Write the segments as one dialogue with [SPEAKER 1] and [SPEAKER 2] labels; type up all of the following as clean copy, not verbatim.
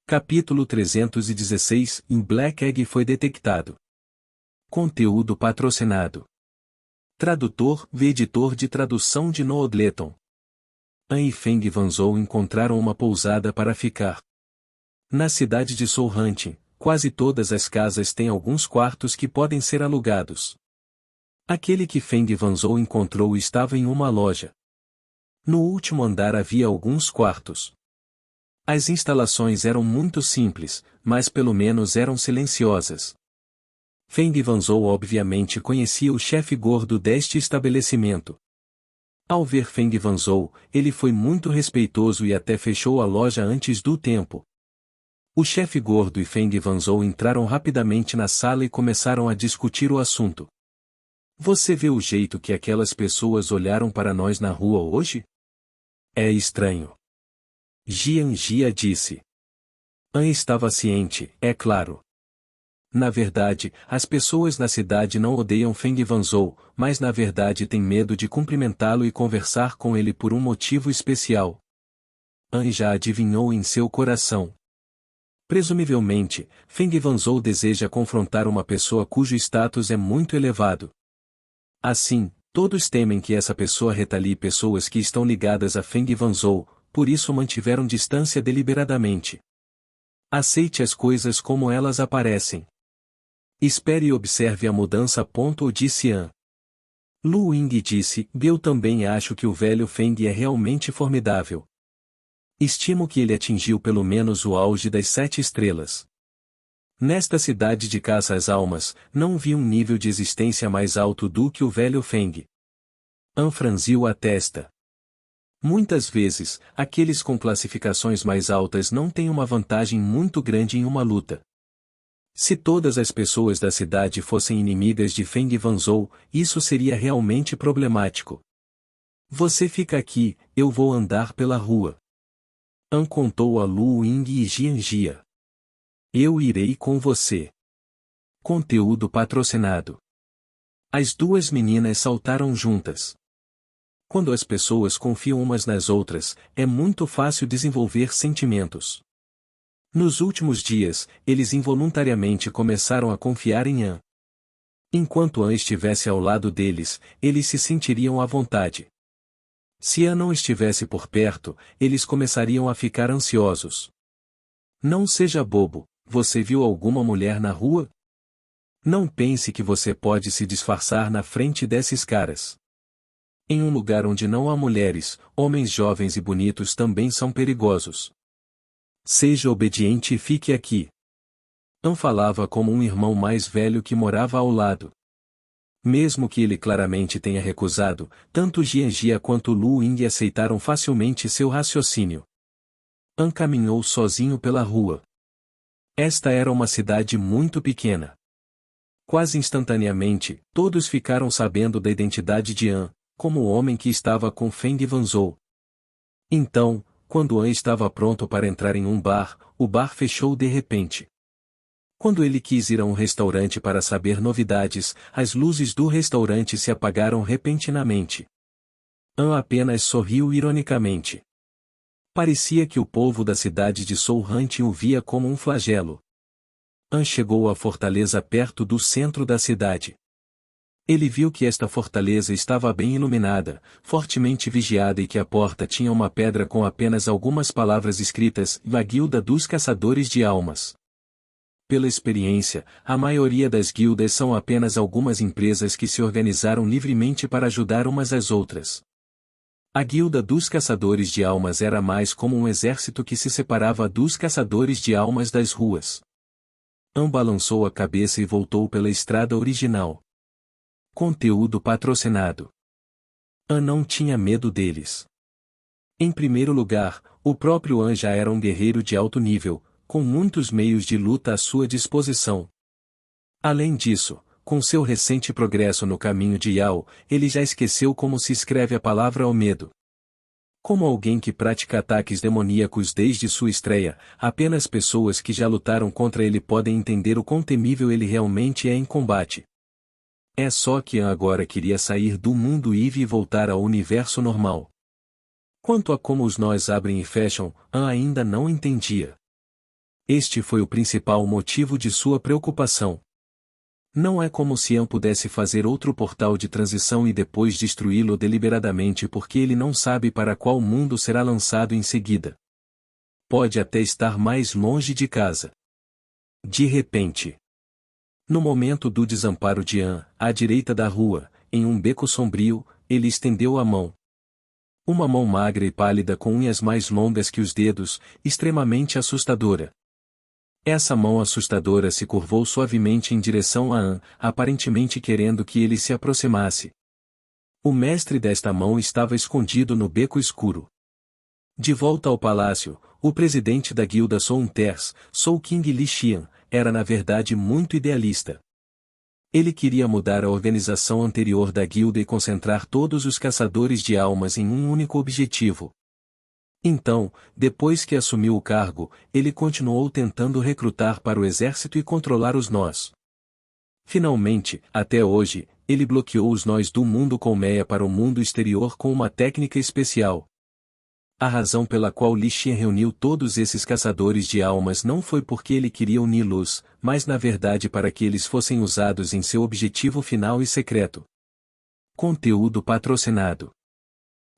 [SPEAKER 1] Capítulo 316 Em Black Egg foi detectado. Conteúdo patrocinado. Tradutor v editor de tradução de Noodleton. An e Feng Wanzhou encontraram uma pousada para ficar. Na cidade de Soulhunting, quase todas as casas têm alguns quartos que podem ser alugados. Aquele que Feng Wanzhou encontrou estava em uma loja. No último andar havia alguns quartos. As instalações eram muito simples, mas pelo menos eram silenciosas. Feng Wanzhou obviamente conhecia o chefe gordo deste estabelecimento. Ao ver Feng Wanzhou, ele foi muito respeitoso e até fechou a loja antes do tempo. O chefe gordo e Feng Wanzhou entraram rapidamente na sala e começaram a discutir o assunto. Você vê o jeito que aquelas pessoas olharam para nós na rua hoje? É estranho. Jian Jia disse. An estava ciente, é claro. Na verdade, as pessoas na cidade não odeiam Feng Wanzhou, mas na verdade têm medo de cumprimentá-lo e conversar com ele por um motivo especial. An já adivinhou em seu coração. Presumivelmente, Feng Wanzhou deseja confrontar uma pessoa cujo status é muito elevado. Assim, todos temem que essa pessoa retalie pessoas que estão ligadas a Feng Wanzhou, por isso mantiveram distância deliberadamente. Aceite as coisas como elas aparecem. Espere e observe a mudança. Disse An. Lu Ying disse, eu também acho que o velho Feng é realmente formidável. Estimo que ele atingiu pelo menos o auge das 7 estrelas. Nesta cidade de caça às almas, não vi um nível de existência mais alto do que o velho Feng. An franziu a testa. Muitas vezes, aqueles com classificações mais altas não têm uma vantagem muito grande em uma luta. Se todas as pessoas da cidade fossem inimigas de Feng Wanzhou, isso seria realmente problemático. Você fica aqui, eu vou andar pela rua. An contou a Lu Ying e Jian Jia. Eu irei com você. Conteúdo patrocinado. As duas meninas saltaram juntas. Quando as pessoas confiam umas nas outras, é muito fácil desenvolver sentimentos. Nos últimos dias, eles involuntariamente começaram a confiar em An. Enquanto An estivesse ao lado deles, eles se sentiriam à vontade. Se An não estivesse por perto, eles começariam a ficar ansiosos. Não seja bobo, você viu alguma mulher na rua? Não pense que você pode se disfarçar na frente desses caras. Em um lugar onde não há mulheres, homens jovens e bonitos também são perigosos. Seja obediente e fique aqui. An falava como um irmão mais velho que morava ao lado. Mesmo que ele claramente tenha recusado, tanto Jian Jia quanto Lu Ying aceitaram facilmente seu raciocínio. An caminhou sozinho pela rua. Esta era uma cidade muito pequena. Quase instantaneamente, todos ficaram sabendo da identidade de An, como o homem que estava com Feng Wanzhou. Então, quando An estava pronto para entrar em um bar, o bar fechou de repente. Quando ele quis ir a um restaurante para saber novidades, as luzes do restaurante se apagaram repentinamente. An apenas sorriu ironicamente. Parecia que o povo da cidade de Soulhunting o via como um flagelo. An chegou à fortaleza perto do centro da cidade. Ele viu que esta fortaleza estava bem iluminada, fortemente vigiada e que a porta tinha uma pedra com apenas algumas palavras escritas, a Guilda dos Caçadores de Almas. Pela experiência, a maioria das guildas são apenas algumas empresas que se organizaram livremente para ajudar umas às outras. A Guilda dos Caçadores de Almas era mais como um exército que se separava dos Caçadores de Almas das ruas. An balançou a cabeça e voltou pela estrada original. Conteúdo patrocinado. An não tinha medo deles. Em primeiro lugar, o próprio An já era um guerreiro de alto nível, com muitos meios de luta à sua disposição. Além disso, com seu recente progresso no caminho de Yao, ele já esqueceu como se escreve a palavra ao medo. Como alguém que pratica ataques demoníacos desde sua estreia, apenas pessoas que já lutaram contra ele podem entender o quão temível ele realmente é em combate. É só que An agora queria sair do mundo Eve e voltar ao universo normal. Quanto a como os nós abrem e fecham, An ainda não entendia. Este foi o principal motivo de sua preocupação. Não é como se An pudesse fazer outro portal de transição e depois destruí-lo deliberadamente porque ele não sabe para qual mundo será lançado em seguida. Pode até estar mais longe de casa. De repente. No momento do desamparo de An, à direita da rua, em um beco sombrio, ele estendeu a mão. Uma mão magra e pálida com unhas mais longas que os dedos, extremamente assustadora. Essa mão assustadora se curvou suavemente em direção a An, aparentemente querendo que ele se aproximasse. O mestre desta mão estava escondido no beco escuro. De volta ao palácio, o presidente da guilda Sonters, Soul King Li Xian, era na verdade muito idealista. Ele queria mudar a organização anterior da guilda e concentrar todos os caçadores de almas em um único objetivo. Então, depois que assumiu o cargo, ele continuou tentando recrutar para o exército e controlar os nós. Finalmente, até hoje, ele bloqueou os nós do mundo colmeia para o mundo exterior com uma técnica especial. A razão pela qual Li Xian reuniu todos esses caçadores de almas não foi porque ele queria uni-los, mas na verdade para que eles fossem usados em seu objetivo final e secreto. Conteúdo patrocinado.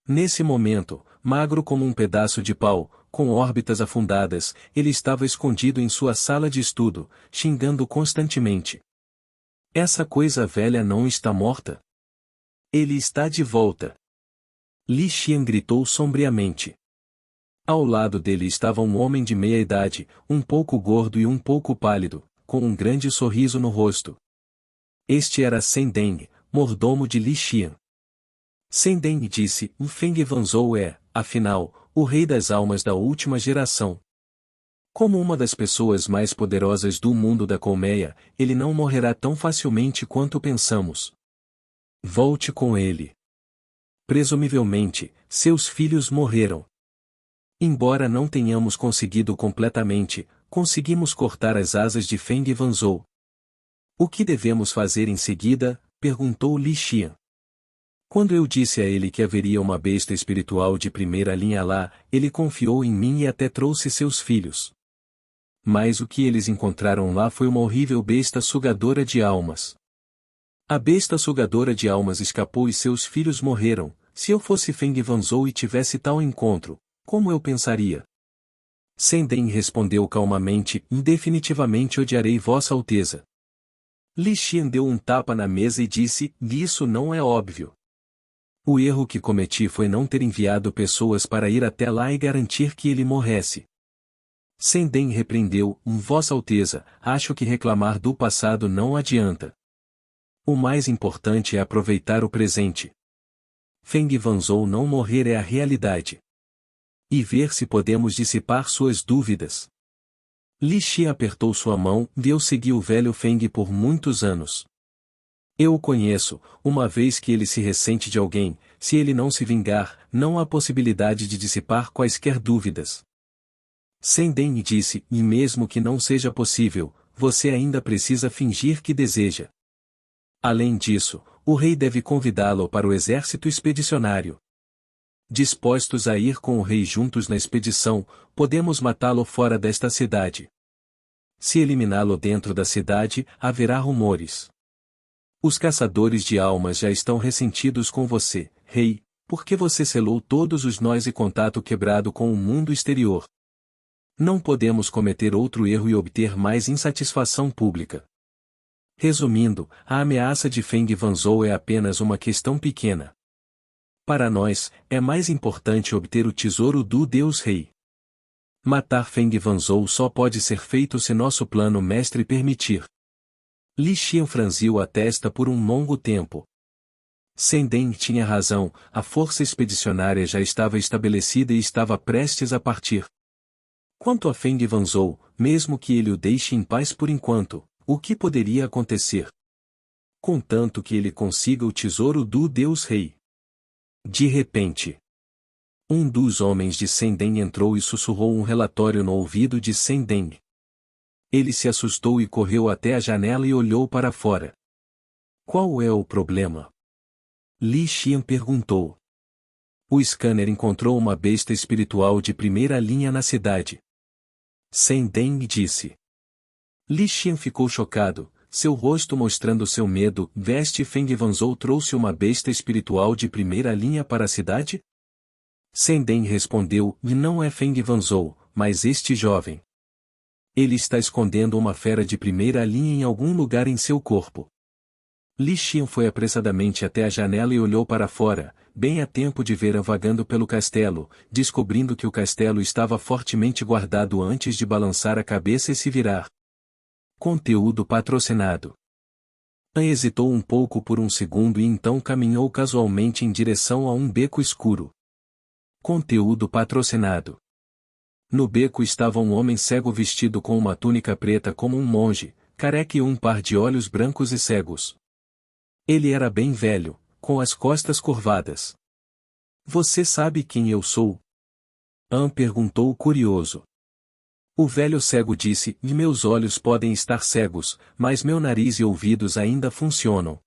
[SPEAKER 1] Nesse momento, magro como um pedaço de pau, com órbitas afundadas, ele estava escondido em sua sala de estudo, xingando constantemente. Essa coisa velha não está morta? Ele está de volta. Li Xian gritou sombriamente. Ao lado dele estava um homem de meia idade, um pouco gordo e um pouco pálido, com um grande sorriso no rosto. Este era Sen Deng, mordomo de Li Xian. Sen Deng disse, Feng Wanzhou é, afinal, o rei das almas da última geração. Como uma das pessoas mais poderosas do mundo da colmeia, ele não morrerá tão facilmente quanto pensamos. Volte com ele. Presumivelmente, seus filhos morreram. Embora não tenhamos conseguido completamente, conseguimos cortar as asas de Feng Wanzhou. O que devemos fazer em seguida? Perguntou Li Xian. Quando eu disse a ele que haveria uma besta espiritual de primeira linha lá, ele confiou em mim e até trouxe seus filhos. Mas o que eles encontraram lá foi uma horrível besta sugadora de almas. A besta sugadora de almas escapou e seus filhos morreram. Se eu fosse Feng Wanzhou e tivesse tal encontro, como eu pensaria? Sen Deng respondeu calmamente, definitivamente odiarei Vossa Alteza. Li Xian deu um tapa na mesa e disse, isso não é óbvio. O erro que cometi foi não ter enviado pessoas para ir até lá e garantir que ele morresse. Sen Deng repreendeu, Vossa Alteza, acho que reclamar do passado não adianta. O mais importante é aproveitar o presente. Feng Wanzhou não morrer é a realidade. E ver se podemos dissipar suas dúvidas. Li Xian apertou sua mão, e eu segui o velho Feng por muitos anos. Eu o conheço, uma vez que ele se ressente de alguém, se ele não se vingar, não há possibilidade de dissipar quaisquer dúvidas. Sen Deng disse, e mesmo que não seja possível, você ainda precisa fingir que deseja. Além disso, o rei deve convidá-lo para o exército expedicionário. Dispostos a ir com o rei juntos na expedição, podemos matá-lo fora desta cidade. Se eliminá-lo dentro da cidade, haverá rumores. Os caçadores de almas já estão ressentidos com você, rei, porque você selou todos os nós e contato quebrado com o mundo exterior. Não podemos cometer outro erro e obter mais insatisfação pública. Resumindo, a ameaça de Feng Wanzhou é apenas uma questão pequena. Para nós, é mais importante obter o tesouro do Deus Rei. Matar Feng Wanzhou só pode ser feito se nosso plano mestre permitir. Li Xian franziu a testa por um longo tempo. Sen Deng tinha razão, a força expedicionária já estava estabelecida e estava prestes a partir. Quanto a Feng Wanzhou, mesmo que ele o deixe em paz por enquanto, o que poderia acontecer? Contanto que ele consiga o tesouro do Deus Rei. De repente, um dos homens de Sen Deng entrou e sussurrou um relatório no ouvido de Sen Deng. Ele se assustou e correu até a janela e olhou para fora. Qual é o problema? Li Xian perguntou. O scanner encontrou uma besta espiritual de primeira linha na cidade. Sen Deng disse. Li Xian ficou chocado, seu rosto mostrando seu medo. Veste Feng Wanzhou trouxe uma besta espiritual de primeira linha para a cidade? Sen Deng respondeu, e não é Feng Wanzhou, mas este jovem. Ele está escondendo uma fera de primeira linha em algum lugar em seu corpo. Li Xian foi apressadamente até a janela e olhou para fora, bem a tempo de ver-a vagando pelo castelo, descobrindo que o castelo estava fortemente guardado antes de balançar a cabeça e se virar. Conteúdo patrocinado. An hesitou um pouco por um segundo e então caminhou casualmente em direção a um beco escuro. Conteúdo patrocinado. No beco estava um homem cego vestido com uma túnica preta como um monge, careca e um par de olhos brancos e cegos. Ele era bem velho, com as costas curvadas. Você sabe quem eu sou? An perguntou curioso. O velho cego disse, e meus olhos podem estar cegos, mas meu nariz e ouvidos ainda funcionam.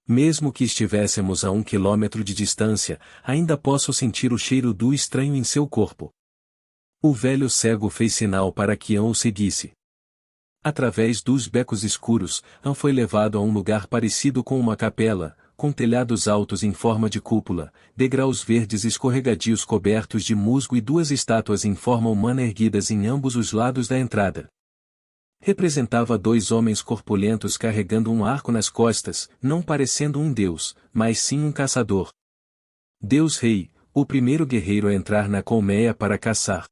[SPEAKER 1] Mesmo que estivéssemos a 1 quilômetro de distância, ainda posso sentir o cheiro do estranho em seu corpo. O velho cego fez sinal para que An o seguisse. Através dos becos escuros, An foi levado a um lugar parecido com uma capela, com telhados altos em forma de cúpula, degraus verdes escorregadios cobertos de musgo e duas estátuas em forma humana erguidas em ambos os lados da entrada. Representava dois homens corpulentos carregando um arco nas costas, não parecendo um deus, mas sim um caçador. Deus Rei, o primeiro guerreiro a entrar na colmeia para caçar.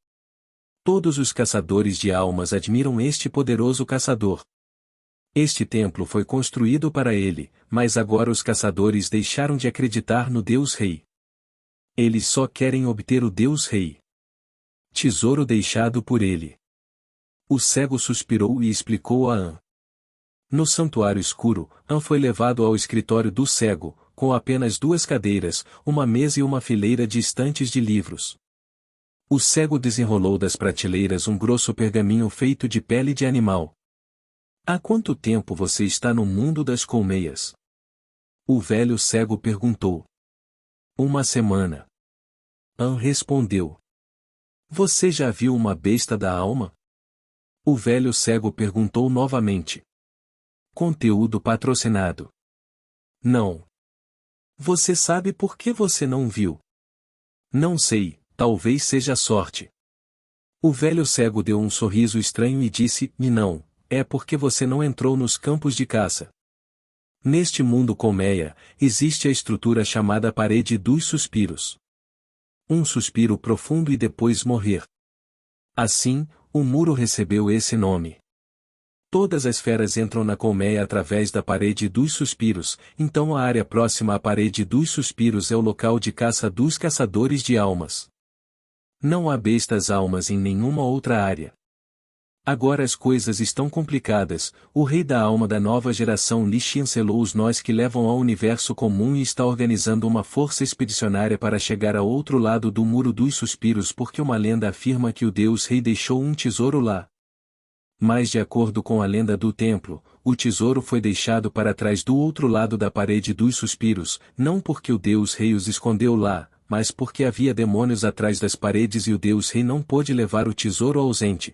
[SPEAKER 1] Todos os caçadores de almas admiram este poderoso caçador. Este templo foi construído para ele, mas agora os caçadores deixaram de acreditar no Deus Rei. Eles só querem obter o Deus Rei. Tesouro deixado por ele. O cego suspirou e explicou a An. No santuário escuro, An foi levado ao escritório do cego, com apenas duas cadeiras, uma mesa e uma fileira de estantes de livros. O cego desenrolou das prateleiras um grosso pergaminho feito de pele de animal. Há quanto tempo você está no mundo das colmeias? O velho cego perguntou. 1 semana. An respondeu. Você já viu uma besta da alma? O velho cego perguntou novamente. Conteúdo patrocinado. Não. Você sabe por que você não viu? Não sei. Talvez seja sorte. O velho cego deu um sorriso estranho e disse, e não, é porque você não entrou nos campos de caça. Neste mundo colmeia, existe a estrutura chamada parede dos suspiros. Um suspiro profundo e depois morrer. Assim, o muro recebeu esse nome. Todas as feras entram na colmeia através da parede dos suspiros, então a área próxima à parede dos suspiros é o local de caça dos caçadores de almas. Não há bestas almas em nenhuma outra área. Agora as coisas estão complicadas, o rei da alma da nova geração Li Xian selou os nós que levam ao universo comum e está organizando uma força expedicionária para chegar ao outro lado do Muro dos Suspiros porque uma lenda afirma que o Deus Rei deixou um tesouro lá. Mas de acordo com a lenda do templo, o tesouro foi deixado para trás do outro lado da parede dos suspiros, não porque o Deus Rei os escondeu lá, mas porque havia demônios atrás das paredes e o Deus Rei não pôde levar o tesouro ausente.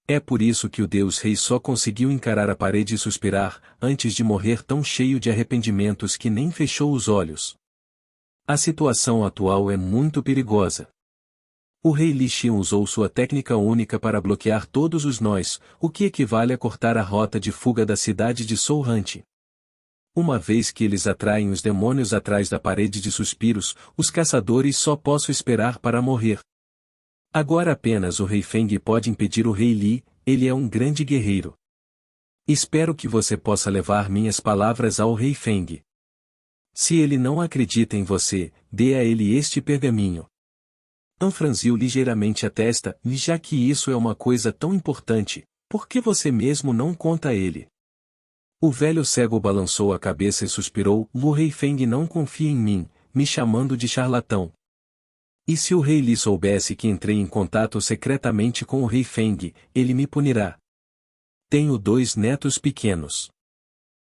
[SPEAKER 1] É por isso que o Deus Rei só conseguiu encarar a parede e suspirar, antes de morrer tão cheio de arrependimentos que nem fechou os olhos. A situação atual é muito perigosa. O rei Li Xian usou sua técnica única para bloquear todos os nós, o que equivale a cortar a rota de fuga da cidade de Souhante. Uma vez que eles atraem os demônios atrás da parede de suspiros, os caçadores só possam esperar para morrer. Agora apenas o rei Feng pode impedir o rei Li, ele é um grande guerreiro. Espero que você possa levar minhas palavras ao rei Feng. Se ele não acredita em você, dê a ele este pergaminho. An franziu ligeiramente a testa, e já que isso é uma coisa tão importante, por que você mesmo não conta a ele? O velho cego balançou a cabeça e suspirou, o rei Feng não confia em mim, me chamando de charlatão. E se o rei Li soubesse que entrei em contato secretamente com o rei Feng, ele me punirá. Tenho 2 netos pequenos.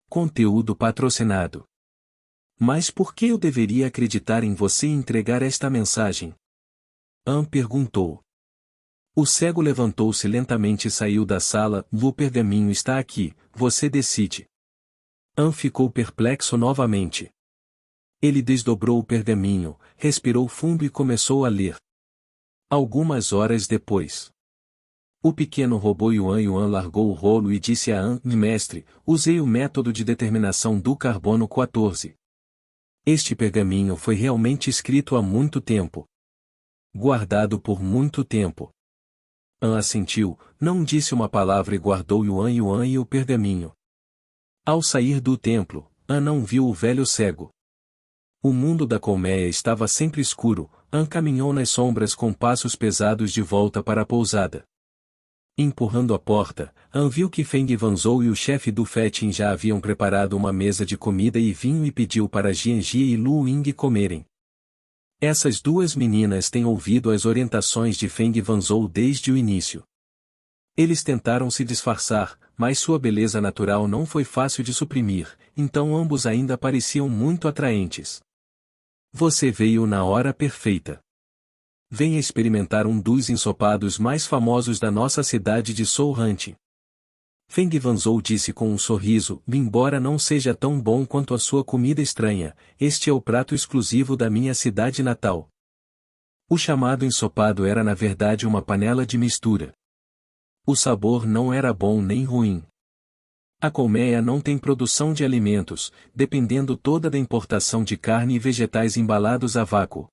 [SPEAKER 1] Conteúdo patrocinado. Mas por que eu deveria acreditar em você e entregar esta mensagem? An perguntou. O cego levantou-se lentamente e saiu da sala. O pergaminho está aqui, você decide. An ficou perplexo novamente. Ele desdobrou o pergaminho, respirou fundo e começou a ler. Algumas horas depois. O pequeno robô Yuan largou o rolo e disse a An: Mestre, usei o método de determinação do carbono 14. Este pergaminho foi realmente escrito há muito tempo. Guardado por muito tempo. An assentiu, não disse uma palavra e guardou Yuan e o pergaminho. Ao sair do templo, An não viu o velho cego. O mundo da colmeia estava sempre escuro. An caminhou nas sombras com passos pesados de volta para a pousada. Empurrando a porta, An viu que Feng Wanzhou e o chefe do Fetin já haviam preparado uma mesa de comida e vinho e pediu para Jianjie e Lu Ying comerem. Essas duas meninas têm ouvido as orientações de Feng Wanzhou desde o início. Eles tentaram se disfarçar, mas sua beleza natural não foi fácil de suprimir, então ambos ainda pareciam muito atraentes. Você veio na hora perfeita. Venha experimentar um dos ensopados mais famosos da nossa cidade de Souhan. Feng Wanzhou disse com um sorriso, embora não seja tão bom quanto a sua comida estranha, este é o prato exclusivo da minha cidade natal. O chamado ensopado era na verdade uma panela de mistura. O sabor não era bom nem ruim. A colmeia não tem produção de alimentos, dependendo toda da importação de carne e vegetais embalados a vácuo.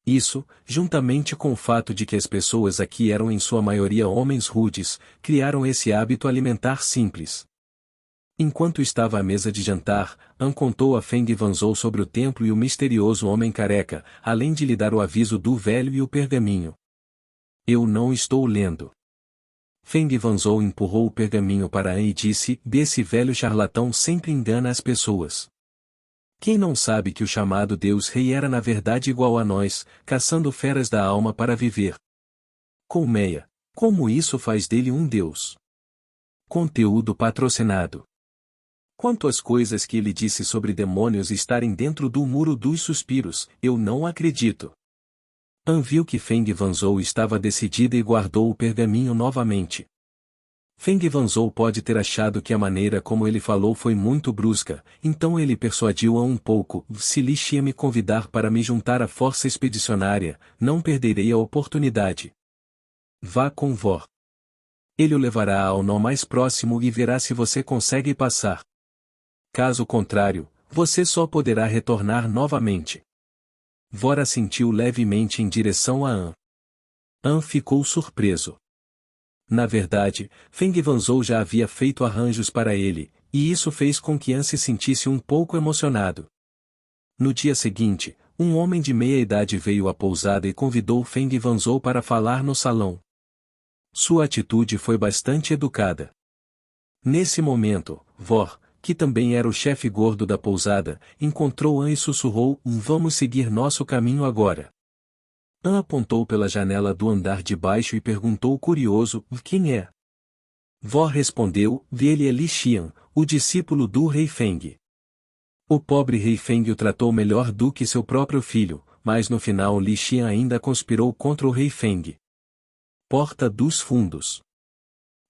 [SPEAKER 1] Isso, juntamente com o fato de que as pessoas aqui eram em sua maioria homens rudes, criaram esse hábito alimentar simples. Enquanto estava à mesa de jantar, An contou a Feng Wanzhou sobre o templo e o misterioso homem careca, além de lhe dar o aviso do velho e o pergaminho. Eu não estou lendo. Feng Wanzhou empurrou o pergaminho para An e disse, esse velho charlatão sempre engana as pessoas. Quem não sabe que o chamado Deus Rei era na verdade igual a nós, caçando feras da alma para viver? Colmeia. Como isso faz dele um Deus? Conteúdo patrocinado. Quanto às coisas que ele disse sobre demônios estarem dentro do muro dos suspiros, eu não acredito. An viu que Feng Wanzhou estava decidida e guardou o pergaminho novamente. Feng Wanzhou pode ter achado que a maneira como ele falou foi muito brusca, então ele persuadiu-a um pouco, se Li Xian me convidar para me juntar à força expedicionária, não perderei a oportunidade. Vá com Vó. Ele o levará ao nó mais próximo e verá se você consegue passar. Caso contrário, você só poderá retornar novamente. Vor assentiu levemente em direção a An. An ficou surpreso. Na verdade, Feng Wanzhou já havia feito arranjos para ele, e isso fez com que An se sentisse um pouco emocionado. No dia seguinte, um homem de meia idade veio à pousada e convidou Feng Wanzhou para falar no salão. Sua atitude foi bastante educada. Nesse momento, Vor, que também era o chefe gordo da pousada, encontrou An e sussurrou, vamos seguir nosso caminho agora. An apontou pela janela do andar de baixo e perguntou curioso, quem é? Vó respondeu, ele é Li Xian, o discípulo do rei Feng. O pobre rei Feng o tratou melhor do que seu próprio filho, mas no final Li Xian ainda conspirou contra o rei Feng. Porta dos Fundos.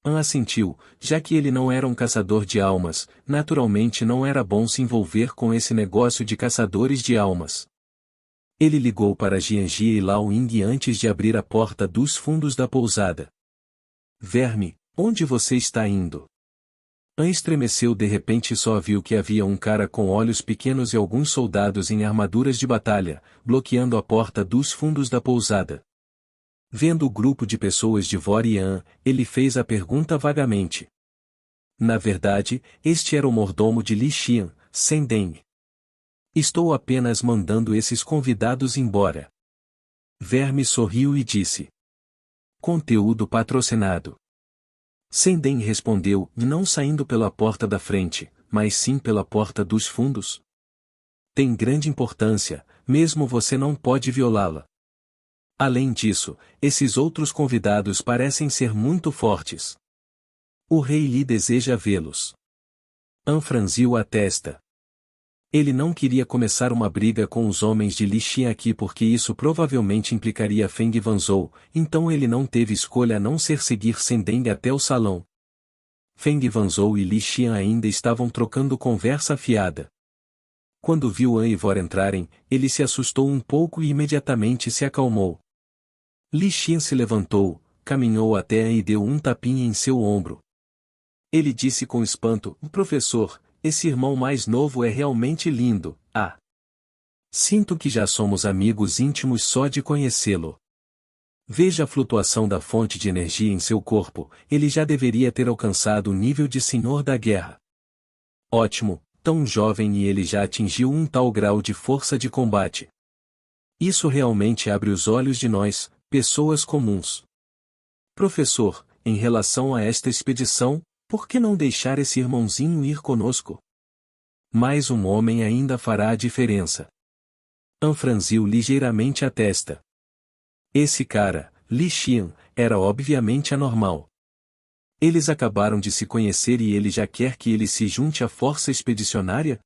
[SPEAKER 1] An assentiu, já que ele não era um caçador de almas, naturalmente não era bom se envolver com esse negócio de caçadores de almas. Ele ligou para Jianjie e Lao Ying antes de abrir a porta dos fundos da pousada. Verme, onde você está indo? An estremeceu de repente e só viu que havia um cara com olhos pequenos e alguns soldados em armaduras de batalha, bloqueando a porta dos fundos da pousada. Vendo o grupo de pessoas de Vor e An, ele fez a pergunta vagamente. Na verdade, este era o mordomo de Li Xian, Sendeng. Estou apenas mandando esses convidados embora. Verme sorriu e disse. Conteúdo patrocinado. Sendeng respondeu, não saindo pela porta da frente, mas sim pela porta dos fundos. Tem grande importância, mesmo você não pode violá-la. Além disso, esses outros convidados parecem ser muito fortes. O rei Li deseja vê-los. An franziu a testa. Ele não queria começar uma briga com os homens de Li Xian aqui porque isso provavelmente implicaria Feng Wanzhou, então ele não teve escolha a não ser seguir Sendeng até o salão. Feng Wanzhou e Li Xian ainda estavam trocando conversa afiada. Quando viu An e Vor entrarem, ele se assustou um pouco e imediatamente se acalmou. Li Xian se levantou, caminhou até An e deu um tapinha em seu ombro. Ele disse com espanto: Professor, esse irmão mais novo é realmente lindo. Ah! Sinto que já somos amigos íntimos só de conhecê-lo. Veja a flutuação da fonte de energia em seu corpo, ele já deveria ter alcançado o nível de Senhor da Guerra. Ótimo, tão jovem e ele já atingiu um tal grau de força de combate. Isso realmente abre os olhos de nós, pessoas comuns. Professor, em relação a esta expedição, por que não deixar esse irmãozinho ir conosco? Mais um homem ainda fará a diferença. An franziu ligeiramente a testa. Esse cara, Li Xian, era obviamente anormal. Eles acabaram de se conhecer e ele já quer que ele se junte à força expedicionária?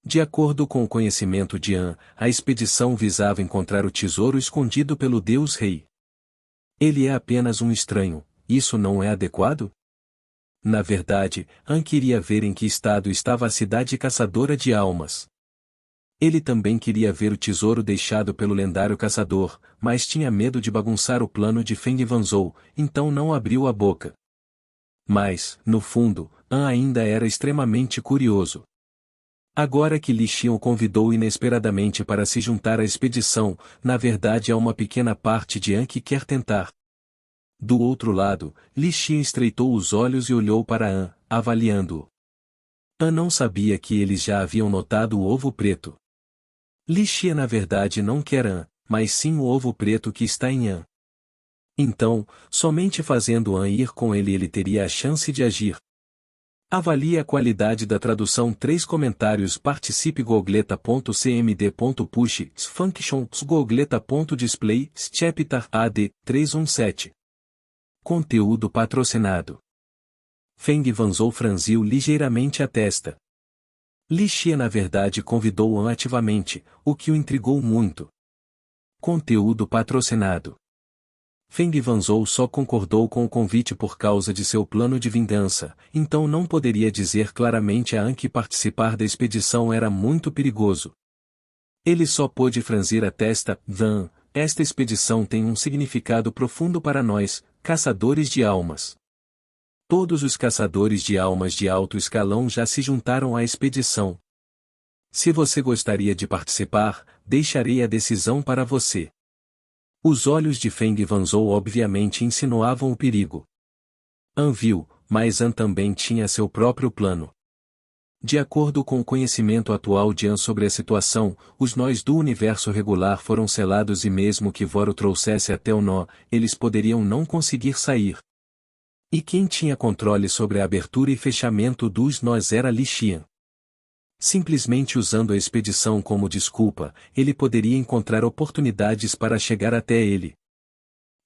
[SPEAKER 1] De acordo com o conhecimento de An, a expedição visava encontrar o tesouro escondido pelo Deus Rei. Ele é apenas um estranho, isso não é adequado? Na verdade, An queria ver em que estado estava a cidade caçadora de almas. Ele também queria ver o tesouro deixado pelo lendário caçador, mas tinha medo de bagunçar o plano de Feng Wanzhou, então não abriu a boca. Mas, no fundo, An ainda era extremamente curioso. Agora que Li Xian o convidou inesperadamente para se juntar à expedição, na verdade há uma pequena parte de An que quer tentar. Do outro lado, Li Xian estreitou os olhos e olhou para An, avaliando-o. An não sabia que eles já haviam notado o ovo preto. Li Xian na verdade não quer An, mas sim o ovo preto que está em An. Então, somente fazendo An ir com ele teria a chance de agir. Avalie a qualidade da tradução. 3 comentários. Participe googleta.cmd.push functions googleta.display chapter AD 317. Conteúdo patrocinado. Feng Wanzhou franziu ligeiramente a testa. Li Xian na verdade convidou An ativamente, o que o intrigou muito. Conteúdo patrocinado. Feng Wanzhou só concordou com o convite por causa de seu plano de vingança, então não poderia dizer claramente a An que participar da expedição era muito perigoso. Ele só pôde franzir a testa. Van, esta expedição tem um significado profundo para nós, caçadores de almas. Todos os caçadores de almas de alto escalão já se juntaram à expedição. Se você gostaria de participar, deixarei a decisão para você. Os olhos de Feng Wanzhou obviamente insinuavam o perigo. An viu, mas An também tinha seu próprio plano. De acordo com o conhecimento atual de An sobre a situação, os nós do universo regular foram selados e mesmo que Vor o trouxesse até o nó, eles poderiam não conseguir sair. E quem tinha controle sobre a abertura e fechamento dos nós era Li Xian. Simplesmente usando a expedição como desculpa, ele poderia encontrar oportunidades para chegar até ele.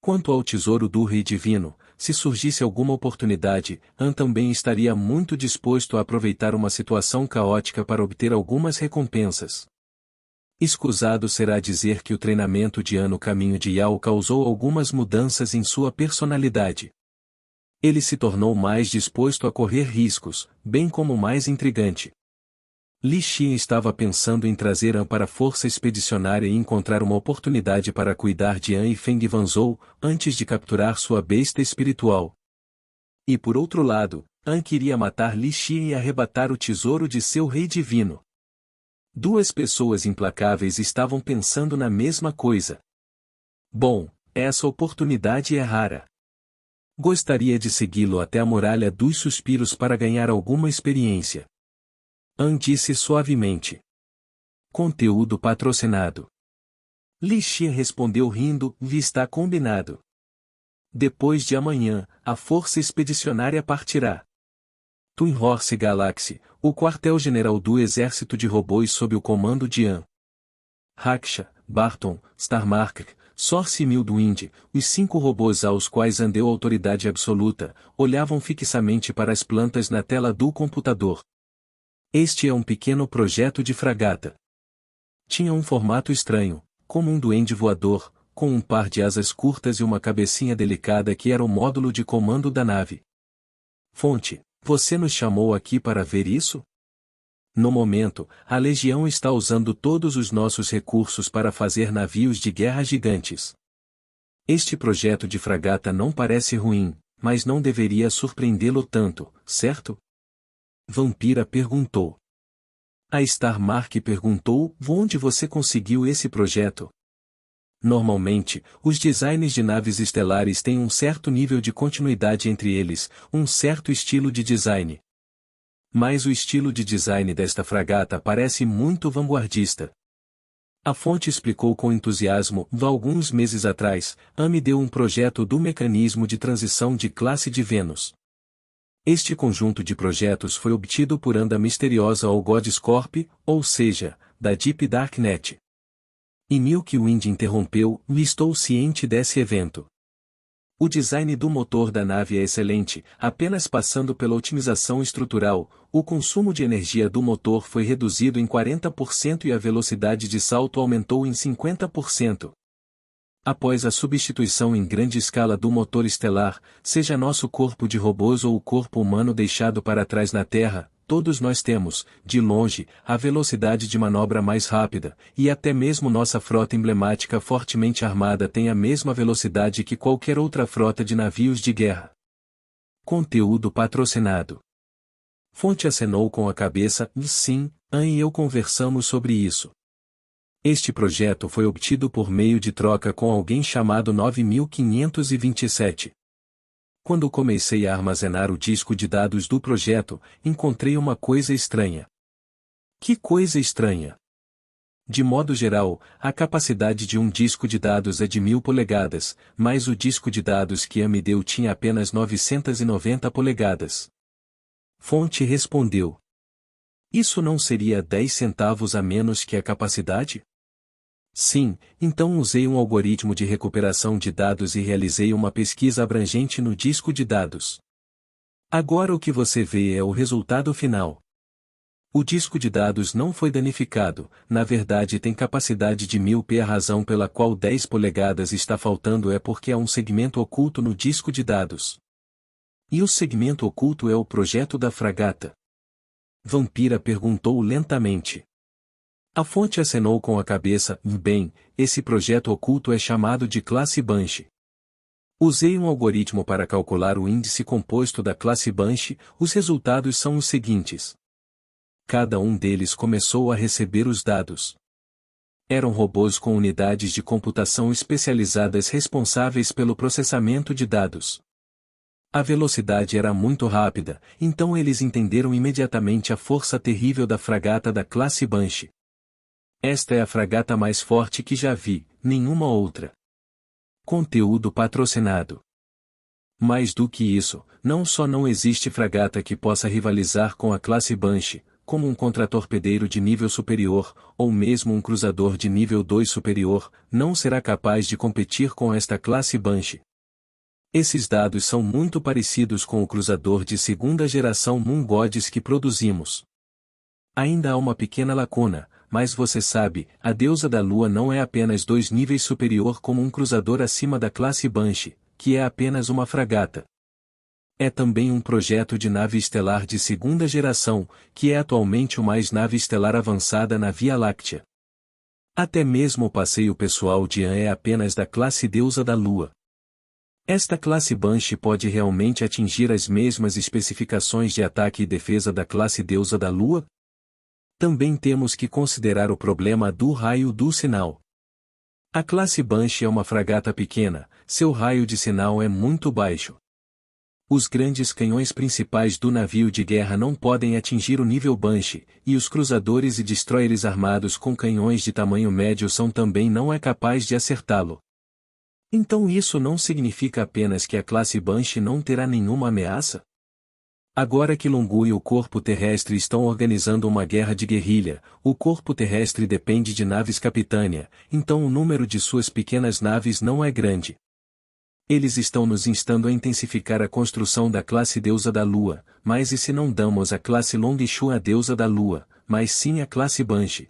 [SPEAKER 1] Quanto ao tesouro do Rei Divino, se surgisse alguma oportunidade, An também estaria muito disposto a aproveitar uma situação caótica para obter algumas recompensas. Escusado será dizer que o treinamento de An no caminho de Yao causou algumas mudanças em sua personalidade. Ele se tornou mais disposto a correr riscos, bem como mais intrigante. Li Xian estava pensando em trazer An para a força expedicionária e encontrar uma oportunidade para cuidar de An e Feng Wanzhou, antes de capturar sua besta espiritual. E por outro lado, An queria matar Li Xian e arrebatar o tesouro de seu rei divino. Duas pessoas implacáveis estavam pensando na mesma coisa. Bom, essa oportunidade é rara. Gostaria de segui-lo até a Muralha dos Suspiros para ganhar alguma experiência. An disse suavemente. Conteúdo patrocinado. Li Xian respondeu rindo, está combinado. Depois de amanhã, a força expedicionária partirá. Twin Horse Galaxy, o quartel-general do exército de robôs sob o comando de An. Raksha, Barton, Starmark, Source e Mildwind, os 5 robôs aos quais An deu autoridade absoluta, olhavam fixamente para as plantas na tela do computador. Este é um pequeno projeto de fragata. Tinha um formato estranho, como um duende voador, com um par de asas curtas e uma cabecinha delicada que era o módulo de comando da nave. Fonte: você nos chamou aqui para ver isso? No momento, a Legião está usando todos os nossos recursos para fazer navios de guerra gigantes. Este projeto de fragata não parece ruim, mas não deveria surpreendê-lo tanto, certo? Vampira perguntou. A Star Mark perguntou: onde você conseguiu esse projeto? Normalmente, os designs de naves estelares têm um certo nível de continuidade entre eles, um certo estilo de design. Mas o estilo de design desta fragata parece muito vanguardista. A fonte explicou com entusiasmo: alguns meses atrás, a me deu um projeto do mecanismo de transição de classe de Vênus. Este conjunto de projetos foi obtido por Anda Misteriosa ou Godscorp, ou seja, da Deep Darknet. E Milky Wind interrompeu: estou ciente desse evento. O design do motor da nave é excelente, apenas passando pela otimização estrutural, o consumo de energia do motor foi reduzido em 40% e a velocidade de salto aumentou em 50%. Após a substituição em grande escala do motor estelar, seja nosso corpo de robôs ou o corpo humano deixado para trás na Terra, todos nós temos, de longe, a velocidade de manobra mais rápida, e até mesmo nossa frota emblemática fortemente armada tem a mesma velocidade que qualquer outra frota de navios de guerra. Conteúdo patrocinado. Fonte acenou com a cabeça: sim, Anne e eu conversamos sobre isso. Este projeto foi obtido por meio de troca com alguém chamado 9527. Quando comecei a armazenar o disco de dados do projeto, encontrei uma coisa estranha. Que coisa estranha? De modo geral, a capacidade de um disco de dados é de 1000 polegadas, mas o disco de dados que a me deu tinha apenas 990 polegadas. Fonte respondeu: isso não seria 10 centavos a menos que a capacidade? Sim, então usei um algoritmo de recuperação de dados e realizei uma pesquisa abrangente no disco de dados. Agora o que você vê é o resultado final. O disco de dados não foi danificado, na verdade tem capacidade de 1000p. A razão pela qual 10 polegadas está faltando é porque há um segmento oculto no disco de dados. E o segmento oculto é o projeto da fragata. Vampira perguntou lentamente. A fonte acenou com a cabeça: bem, esse projeto oculto é chamado de classe Banshee. Usei um algoritmo para calcular o índice composto da classe Banshee, os resultados são os seguintes. Cada um deles começou a receber os dados. Eram robôs com unidades de computação especializadas responsáveis pelo processamento de dados. A velocidade era muito rápida, então eles entenderam imediatamente a força terrível da fragata da classe Banshee. Esta é a fragata mais forte que já vi, nenhuma outra. Conteúdo patrocinado. Mais do que isso, não só não existe fragata que possa rivalizar com a classe Banshee, como um contratorpedeiro de nível superior, ou mesmo um cruzador de nível 2 superior, não será capaz de competir com esta classe Banshee. Esses dados são muito parecidos com o cruzador de segunda geração Moon Gods que produzimos. Ainda há uma pequena lacuna, mas você sabe, a deusa da lua não é apenas 2 níveis superior como um cruzador acima da classe Banshee, que é apenas uma fragata. É também um projeto de nave estelar de segunda geração, que é atualmente o mais nave estelar avançada na Via Láctea. Até mesmo o passeio pessoal de An é apenas da classe deusa da lua. Esta classe Banshee pode realmente atingir as mesmas especificações de ataque e defesa da classe deusa da lua? Também temos que considerar o problema do raio do sinal. A classe Banshee é uma fragata pequena, seu raio de sinal é muito baixo. Os grandes canhões principais do navio de guerra não podem atingir o nível Banshee, e os cruzadores e destroyers armados com canhões de tamanho médio também não é capaz de acertá-lo. Então isso não significa apenas que a classe Banshee não terá nenhuma ameaça? Agora que Longu e o corpo terrestre estão organizando uma guerra de guerrilha, o corpo terrestre depende de naves capitânia, então o número de suas pequenas naves não é grande. Eles estão nos instando a intensificar a construção da classe Deusa da Lua, mas e se não damos a classe Longshu à Deusa da Lua, mas sim a classe Banshee?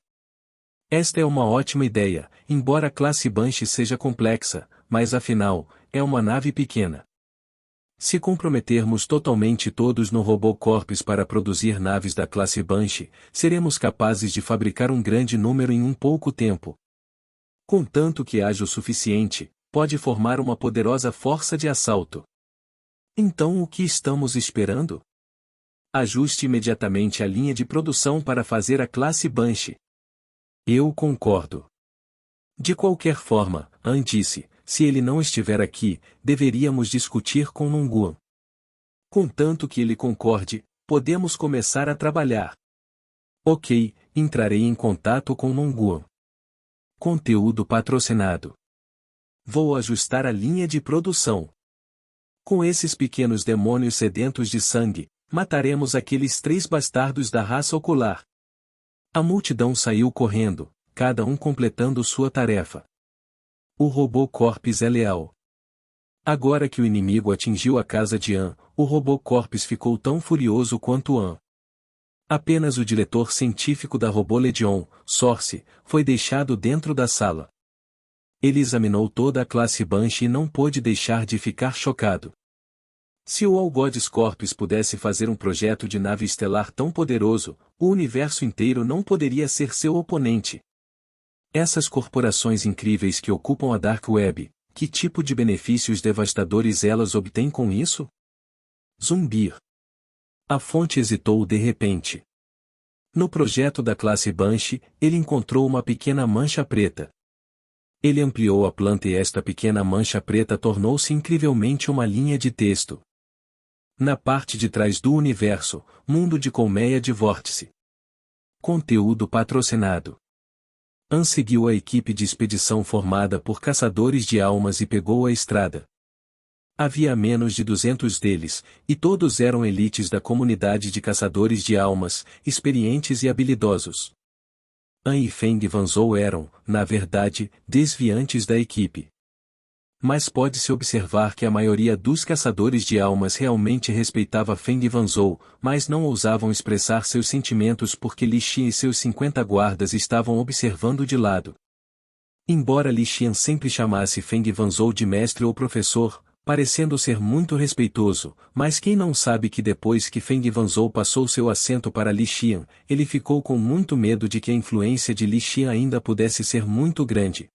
[SPEAKER 1] Esta é uma ótima ideia, embora a classe Banshee seja complexa, mas afinal, é uma nave pequena. Se comprometermos totalmente todos no Robocorps para produzir naves da classe Banshee, seremos capazes de fabricar um grande número em um pouco tempo. Contanto que haja o suficiente, pode formar uma poderosa força de assalto. Então o que estamos esperando? Ajuste imediatamente a linha de produção para fazer a classe Banshee. Eu concordo. De qualquer forma, An disse, se ele não estiver aqui, deveríamos discutir com Nonguan. Contanto que ele concorde, podemos começar a trabalhar. Ok, entrarei em contato com Nonguan. Conteúdo patrocinado. Vou ajustar a linha de produção. Com esses pequenos demônios sedentos de sangue, mataremos aqueles 3 bastardos da raça ocular. A multidão saiu correndo, cada um completando sua tarefa. O Robocorps é leal. Agora que o inimigo atingiu a casa de An, o Robocorps ficou tão furioso quanto An. Apenas o diretor científico da Robolegion, Source, foi deixado dentro da sala. Ele examinou toda a classe Banshee e não pôde deixar de ficar chocado. Se o Algodes Corps pudesse fazer um projeto de nave estelar tão poderoso, o universo inteiro não poderia ser seu oponente. Essas corporações incríveis que ocupam a Dark Web, que tipo de benefícios devastadores elas obtêm com isso? Zumbir. A fonte hesitou de repente. No projeto da classe Banshee, ele encontrou uma pequena mancha preta. Ele ampliou a planta e esta pequena mancha preta tornou-se incrivelmente uma linha de texto. Na parte de trás do universo, mundo de colmeia de vórtice. Conteúdo patrocinado. An seguiu a equipe de expedição formada por caçadores de almas e pegou a estrada. Havia menos de 200 deles, e todos eram elites da comunidade de caçadores de almas, experientes e habilidosos. An e Feng Wanzhou eram, na verdade, desviantes da equipe. Mas pode-se observar que a maioria dos caçadores de almas realmente respeitava Feng Wanzhou, mas não ousavam expressar seus sentimentos porque Li Xian e seus 50 guardas estavam observando de lado. Embora Li Xian sempre chamasse Feng Wanzhou de mestre ou professor, parecendo ser muito respeitoso, mas quem não sabe que depois que Feng Wanzhou passou seu assento para Li Xian, ele ficou com muito medo de que a influência de Li Xian ainda pudesse ser muito grande.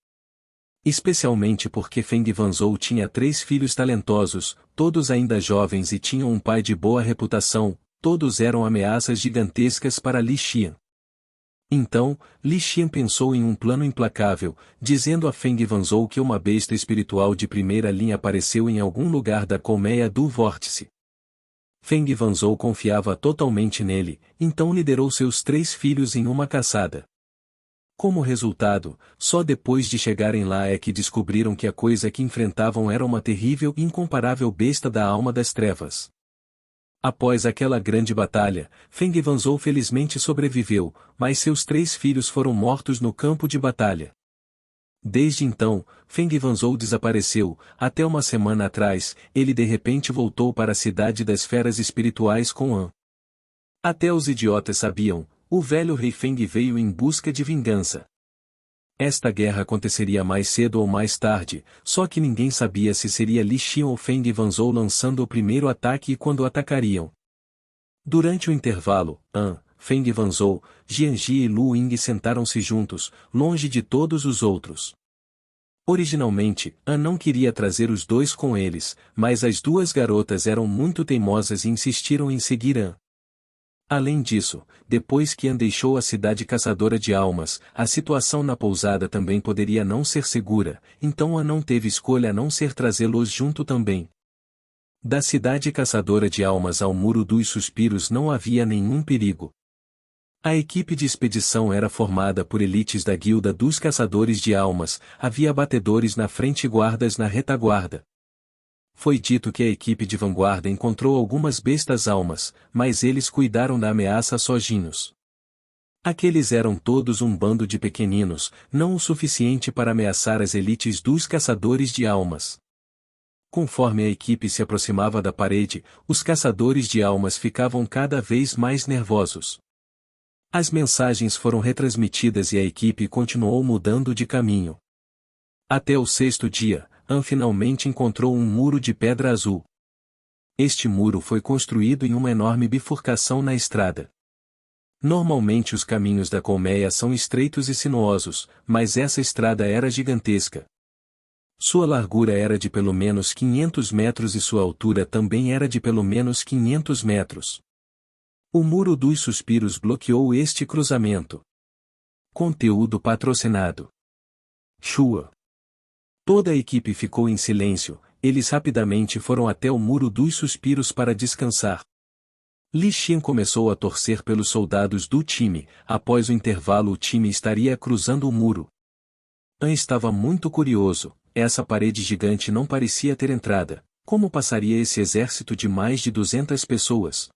[SPEAKER 1] Especialmente porque Feng Wanzhou tinha 3 filhos talentosos, todos ainda jovens e tinham um pai de boa reputação, todos eram ameaças gigantescas para Li Xian. Então, Li Xian pensou em um plano implacável, dizendo a Feng Wanzhou que uma besta espiritual de primeira linha apareceu em algum lugar da colmeia do vórtice. Feng Wanzhou confiava totalmente nele, então liderou seus 3 filhos em uma caçada. Como resultado, só depois de chegarem lá é que descobriram que a coisa que enfrentavam era uma terrível e incomparável besta da alma das trevas. Após aquela grande batalha, Feng Wanzhou felizmente sobreviveu, mas seus 3 filhos foram mortos no campo de batalha. Desde então, Feng Wanzhou desapareceu, até uma semana atrás, ele de repente voltou para a cidade das feras espirituais com An. Até os idiotas sabiam, o velho rei Feng veio em busca de vingança. Esta guerra aconteceria mais cedo ou mais tarde, só que ninguém sabia se seria Li Xian ou Feng Wanzhou lançando o primeiro ataque e quando atacariam. Durante o intervalo, An, Feng Wanzhou, Jianji e Lu Ying sentaram-se juntos, longe de todos os outros. Originalmente, An não queria trazer os dois com eles, mas as 2 garotas eram muito teimosas e insistiram em seguir An. Além disso, depois que An deixou a cidade caçadora de almas, a situação na pousada também poderia não ser segura, então An não teve escolha a não ser trazê-los junto também. Da cidade caçadora de almas ao Muro dos Suspiros não havia nenhum perigo. A equipe de expedição era formada por elites da guilda dos caçadores de almas, havia batedores na frente e guardas na retaguarda. Foi dito que a equipe de vanguarda encontrou algumas bestas almas, mas eles cuidaram da ameaça sozinhos. Aqueles eram todos um bando de pequeninos, não o suficiente para ameaçar as elites dos caçadores de almas. Conforme a equipe se aproximava da parede, os caçadores de almas ficavam cada vez mais nervosos. As mensagens foram retransmitidas e a equipe continuou mudando de caminho. Até o sexto dia, An finalmente encontrou um muro de pedra azul. Este muro foi construído em uma enorme bifurcação na estrada. Normalmente os caminhos da colmeia são estreitos e sinuosos, mas essa estrada era gigantesca. Sua largura era de pelo menos 500 metros e sua altura também era de pelo menos 500 metros. O Muro dos Suspiros bloqueou este cruzamento. Conteúdo patrocinado. Shua. Toda a equipe ficou em silêncio, eles rapidamente foram até o Muro dos Suspiros para descansar. Li Xian começou a torcer pelos soldados do time, após o intervalo o time estaria cruzando o muro. An estava muito curioso, essa parede gigante não parecia ter entrada, como passaria esse exército de mais de 200 pessoas?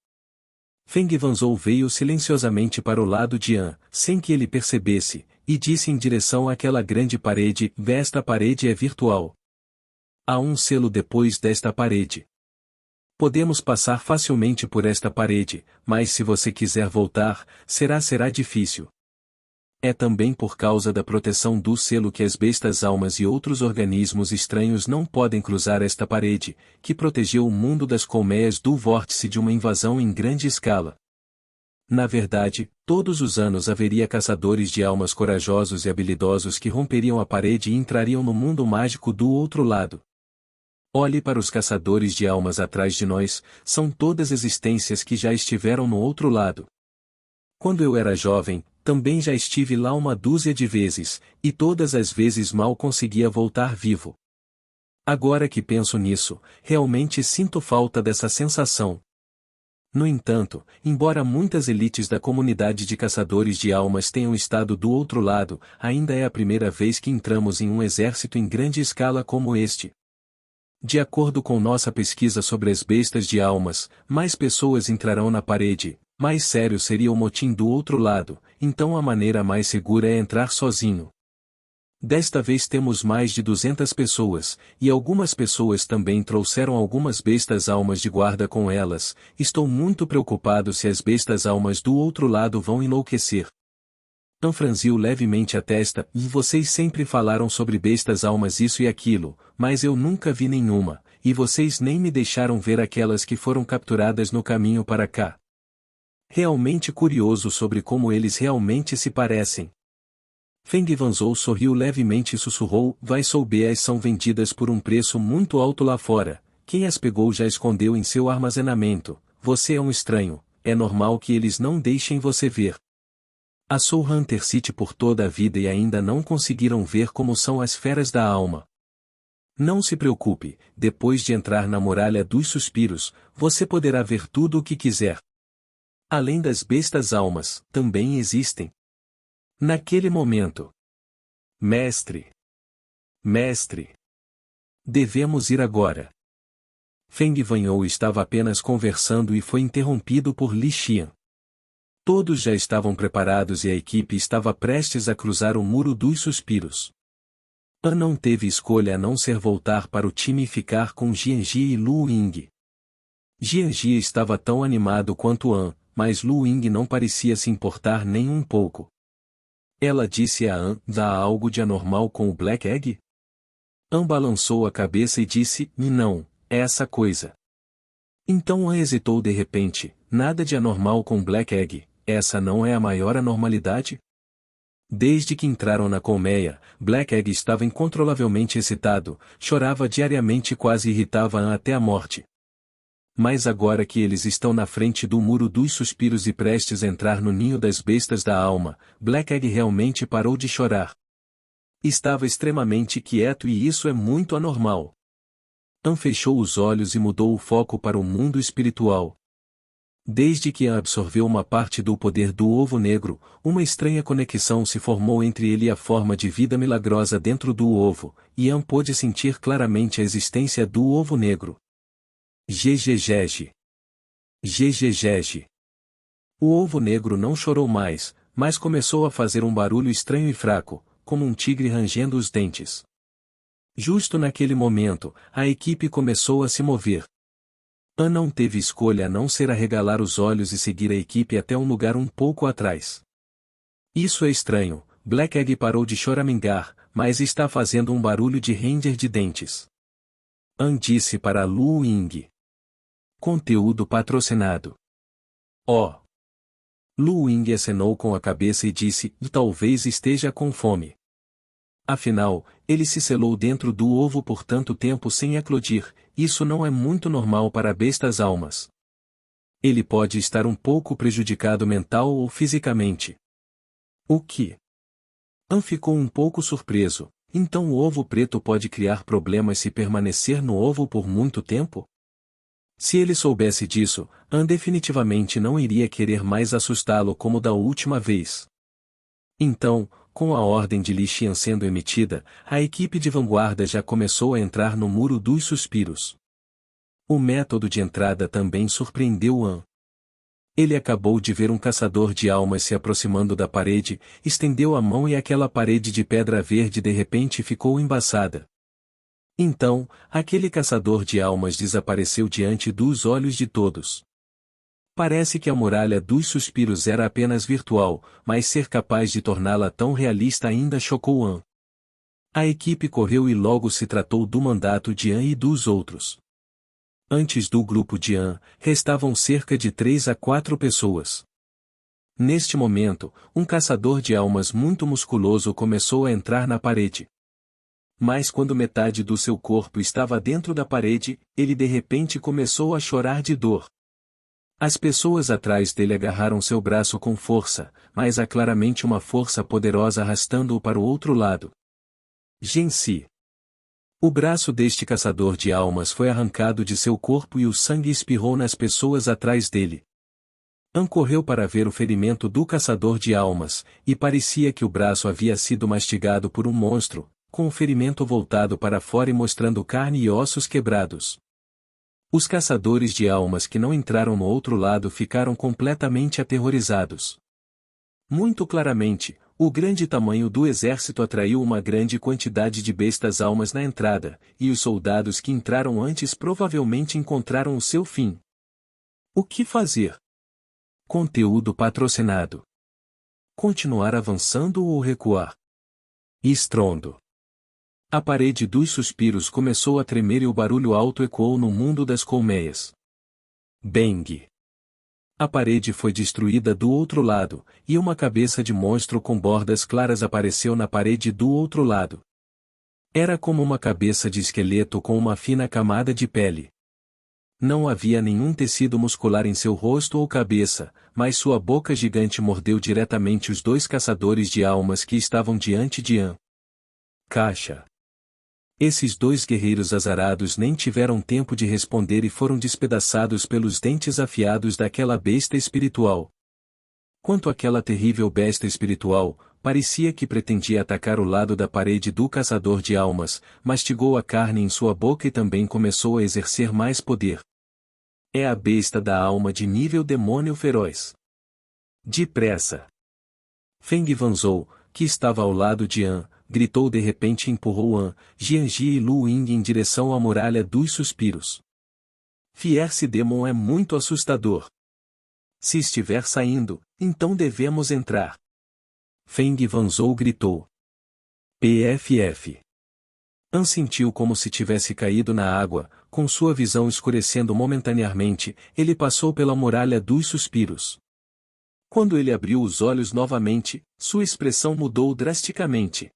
[SPEAKER 1] Feng Wanzhou veio silenciosamente para o lado de An, sem que ele percebesse, e disse em direção àquela grande parede: esta parede é virtual. Há um selo depois desta parede. Podemos passar facilmente por esta parede, mas se você quiser voltar, será difícil. É também por causa da proteção do selo que as bestas almas e outros organismos estranhos não podem cruzar esta parede, que protegeu o mundo das colmeias do vórtice de uma invasão em grande escala. Na verdade, todos os anos haveria caçadores de almas corajosos e habilidosos que romperiam a parede e entrariam no mundo mágico do outro lado. Olhe para os caçadores de almas atrás de nós, são todas existências que já estiveram no outro lado. Quando eu era jovem, também já estive lá uma dúzia de vezes, e todas as vezes mal conseguia voltar vivo. Agora que penso nisso, realmente sinto falta dessa sensação. No entanto, embora muitas elites da comunidade de caçadores de almas tenham estado do outro lado, ainda é a primeira vez que entramos em um exército em grande escala como este. De acordo com nossa pesquisa sobre as bestas de almas, mais pessoas entrarão na parede, mais sério seria o motim do outro lado, então a maneira mais segura é entrar sozinho. Desta vez temos mais de 200 pessoas, e algumas pessoas também trouxeram algumas bestas almas de guarda com elas. Estou muito preocupado se as bestas almas do outro lado vão enlouquecer. An franziu levemente a testa, e vocês sempre falaram sobre bestas almas isso e aquilo, mas eu nunca vi nenhuma, e vocês nem me deixaram ver aquelas que foram capturadas no caminho para cá. Realmente curioso sobre como eles realmente se parecem. Feng Wanzhou sorriu levemente e sussurrou: vai souber, as são vendidas por um preço muito alto lá fora, quem as pegou já escondeu em seu armazenamento, você é um estranho, é normal que eles não deixem você ver. A Soul Hunter City por toda a vida e ainda não conseguiram ver como são as feras da alma. Não se preocupe, depois de entrar na Muralha dos Suspiros, você poderá ver tudo o que quiser. Além das bestas almas, também existem. Naquele momento. Mestre. Mestre. Devemos ir agora. Feng Wanzhou estava apenas conversando e foi interrompido por Li Xian. Todos já estavam preparados e a equipe estava prestes a cruzar o Muro dos Suspiros. An não teve escolha a não ser voltar para o time e ficar com Jianji e Lu Ying. Jianji estava tão animado quanto An, mas Lu Ying não parecia se importar nem um pouco. Ela disse a An: há algo de anormal com o Black Egg? An balançou a cabeça e disse: não, é essa coisa. Então An hesitou de repente: nada de anormal com Black Egg, essa não é a maior anormalidade? Desde que entraram na colmeia, Black Egg estava incontrolavelmente excitado, chorava diariamente e quase irritava An até a morte. Mas agora que eles estão na frente do Muro dos Suspiros e prestes a entrar no ninho das bestas da alma, Black Egg realmente parou de chorar. Estava extremamente quieto e isso é muito anormal. An fechou os olhos e mudou o foco para o mundo espiritual. Desde que An absorveu uma parte do poder do ovo negro, uma estranha conexão se formou entre ele e a forma de vida milagrosa dentro do ovo, e An pôde sentir claramente a existência do ovo negro. Gegegege. Gegegege. O ovo negro não chorou mais, mas começou a fazer um barulho estranho e fraco, como um tigre rangendo os dentes. Justo naquele momento, a equipe começou a se mover. An não teve escolha a não ser arregalar os olhos e seguir a equipe até um lugar um pouco atrás. Isso é estranho, Black Egg parou de choramingar, mas está fazendo um barulho de ranger de dentes. An disse para Lu Ying. Conteúdo patrocinado. Oh! Lu Ying acenou com a cabeça e disse, talvez esteja com fome. Afinal, ele se selou dentro do ovo por tanto tempo sem eclodir, isso não é muito normal para bestas almas. Ele pode estar um pouco prejudicado mental ou fisicamente. O que? An ficou um pouco surpreso, então o ovo preto pode criar problemas se permanecer no ovo por muito tempo? Se ele soubesse disso, An definitivamente não iria querer mais assustá-lo como da última vez. Então, com a ordem de Li Xian sendo emitida, a equipe de vanguarda já começou a entrar no Muro dos Suspiros. O método de entrada também surpreendeu An. Ele acabou de ver um caçador de almas se aproximando da parede, estendeu a mão e aquela parede de pedra verde de repente ficou embaçada. Então, aquele caçador de almas desapareceu diante dos olhos de todos. Parece que a muralha dos suspiros era apenas virtual, mas ser capaz de torná-la tão realista ainda chocou An. A equipe correu e logo se tratou do mandato de An e dos outros. Antes do grupo de An, restavam cerca de 3 a 4 pessoas. Neste momento, um caçador de almas muito musculoso começou a entrar na parede. Mas quando metade do seu corpo estava dentro da parede, ele de repente começou a chorar de dor. As pessoas atrás dele agarraram seu braço com força, mas há claramente uma força poderosa arrastando-o para o outro lado. Gensi. O braço deste caçador de almas foi arrancado de seu corpo e o sangue espirrou nas pessoas atrás dele. An correu para ver o ferimento do caçador de almas, e parecia que o braço havia sido mastigado por um monstro, com o ferimento voltado para fora e mostrando carne e ossos quebrados. Os caçadores de almas que não entraram no outro lado ficaram completamente aterrorizados. Muito claramente, o grande tamanho do exército atraiu uma grande quantidade de bestas almas na entrada, e os soldados que entraram antes provavelmente encontraram o seu fim. O que fazer? Conteúdo patrocinado. Continuar avançando ou recuar? Estrondo. A parede dos suspiros começou a tremer e o barulho alto ecoou no mundo das colmeias. Bang! A parede foi destruída do outro lado, e uma cabeça de monstro com bordas claras apareceu na parede do outro lado. Era como uma cabeça de esqueleto com uma fina camada de pele. Não havia nenhum tecido muscular em seu rosto ou cabeça, mas sua boca gigante mordeu diretamente os 2 caçadores de almas que estavam diante de An. Caixa. Esses 2 guerreiros azarados nem tiveram tempo de responder e foram despedaçados pelos dentes afiados daquela besta espiritual. Quanto àquela terrível besta espiritual, parecia que pretendia atacar o lado da parede do caçador de almas, mastigou a carne em sua boca e também começou a exercer mais poder. É a besta da alma de nível demônio feroz. Depressa! Feng Wanzhou, que estava ao lado de An, gritou de repente e empurrou An, Jianji e Lu Ying em direção à muralha dos suspiros. Fierce Demon é muito assustador. Se estiver saindo, então devemos entrar. Feng Wanzhou gritou. PFF. An sentiu como se tivesse caído na água, com sua visão escurecendo momentaneamente, ele passou pela muralha dos suspiros. Quando ele abriu os olhos novamente, sua expressão mudou drasticamente.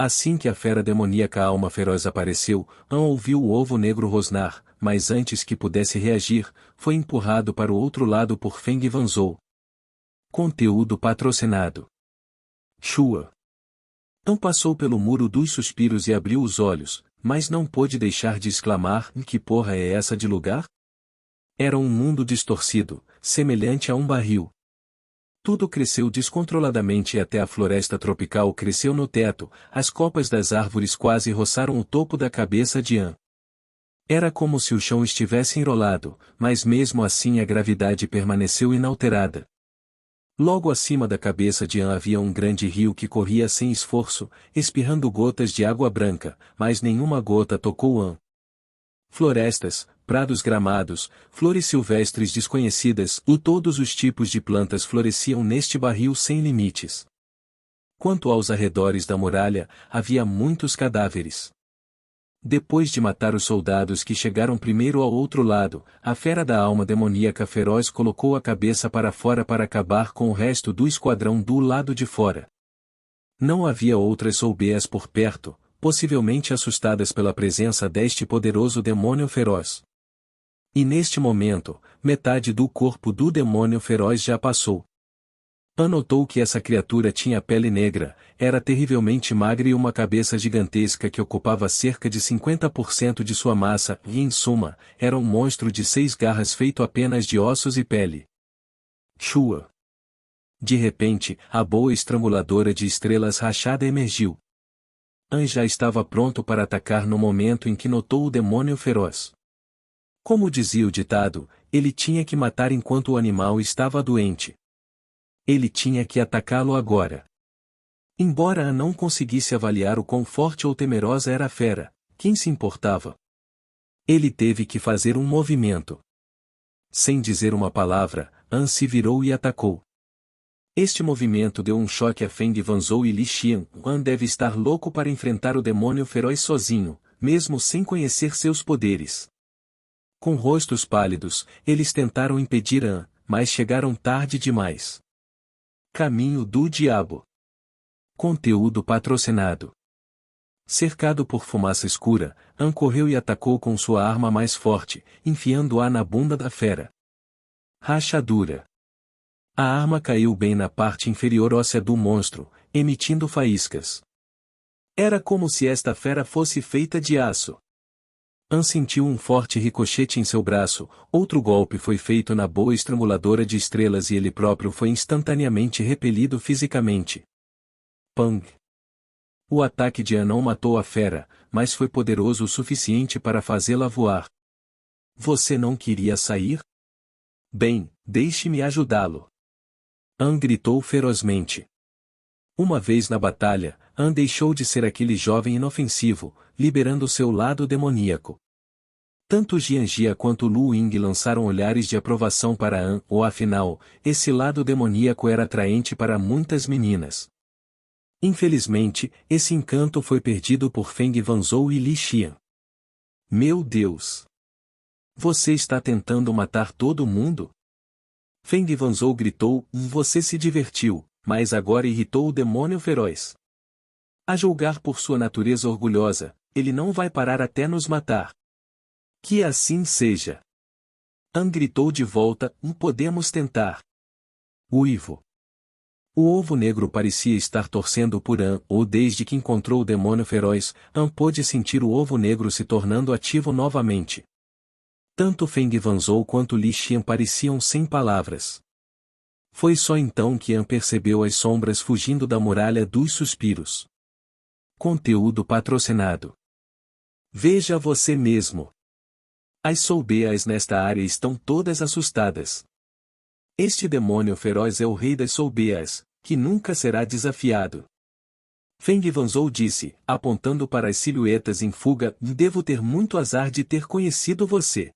[SPEAKER 1] Assim que a fera demoníaca alma feroz apareceu, An ouviu o ovo negro rosnar, mas antes que pudesse reagir, foi empurrado para o outro lado por Feng Wanzhou. Conteúdo patrocinado. Shua. An passou pelo muro dos suspiros e abriu os olhos, mas não pôde deixar de exclamar: que porra é essa de lugar? Era um mundo distorcido, semelhante a um barril. Tudo cresceu descontroladamente e até a floresta tropical cresceu no teto, as copas das árvores quase roçaram o topo da cabeça de An. Era como se o chão estivesse enrolado, mas mesmo assim a gravidade permaneceu inalterada. Logo acima da cabeça de An havia um grande rio que corria sem esforço, espirrando gotas de água branca, mas nenhuma gota tocou An. Florestas, prados gramados, flores silvestres desconhecidas e todos os tipos de plantas floresciam neste barril sem limites. Quanto aos arredores da muralha, havia muitos cadáveres. Depois de matar os soldados que chegaram primeiro ao outro lado, a fera da alma demoníaca feroz colocou a cabeça para fora para acabar com o resto do esquadrão do lado de fora. Não havia outras soubeias por perto, possivelmente assustadas pela presença deste poderoso demônio feroz. E neste momento, metade do corpo do demônio feroz já passou. Notou que essa criatura tinha pele negra, era terrivelmente magra e uma cabeça gigantesca que ocupava cerca de 50% de sua massa e, em suma, era um monstro de 6 garras feito apenas de ossos e pele. Shua. De repente, a boa estranguladora de estrelas rachada emergiu. An já estava pronto para atacar no momento em que notou o demônio feroz. Como dizia o ditado, ele tinha que matar enquanto o animal estava doente. Ele tinha que atacá-lo agora. Embora An não conseguisse avaliar o quão forte ou temerosa era a fera, quem se importava? Ele teve que fazer um movimento. Sem dizer uma palavra, An se virou e atacou. Este movimento deu um choque a Feng Wanzhou e Li Xian. An deve estar louco para enfrentar o demônio feroz sozinho, mesmo sem conhecer seus poderes. Com rostos pálidos, eles tentaram impedir An, mas chegaram tarde demais. Caminho do Diabo. Conteúdo patrocinado. Cercado por fumaça escura, An correu e atacou com sua arma mais forte, enfiando-a na bunda da fera. Rachadura. A arma caiu bem na parte inferior óssea do monstro, emitindo faíscas. Era como se esta fera fosse feita de aço. An sentiu um forte ricochete em seu braço, outro golpe foi feito na boa estranguladora de estrelas e ele próprio foi instantaneamente repelido fisicamente. Pang! O ataque de An não matou a fera, mas foi poderoso o suficiente para fazê-la voar. Você não queria sair? Bem, deixe-me ajudá-lo. An gritou ferozmente. Uma vez na batalha, An deixou de ser aquele jovem inofensivo, liberando seu lado demoníaco. Tanto Jianjia quanto Lu Ying lançaram olhares de aprovação para An, ou afinal, esse lado demoníaco era atraente para muitas meninas. Infelizmente, esse encanto foi perdido por Feng Wanzhou e Li Xian. Meu Deus! Você está tentando matar todo mundo? Feng Wanzhou gritou, você se divertiu, mas agora irritou o demônio feroz. A julgar por sua natureza orgulhosa, ele não vai parar até nos matar. Que assim seja. An gritou de volta, podemos tentar. Uivo. O ovo negro parecia estar torcendo por An, ou desde que encontrou o demônio feroz, An pôde sentir o ovo negro se tornando ativo novamente. Tanto Feng Wanzhou quanto Li Xian pareciam sem palavras. Foi só então que An percebeu as sombras fugindo da muralha dos suspiros. Conteúdo patrocinado. Veja você mesmo. As soubeias nesta área estão todas assustadas. Este demônio feroz é o rei das soubeias, que nunca será desafiado. Feng Wanzhou disse, apontando para as silhuetas em fuga, devo ter muito azar de ter conhecido você.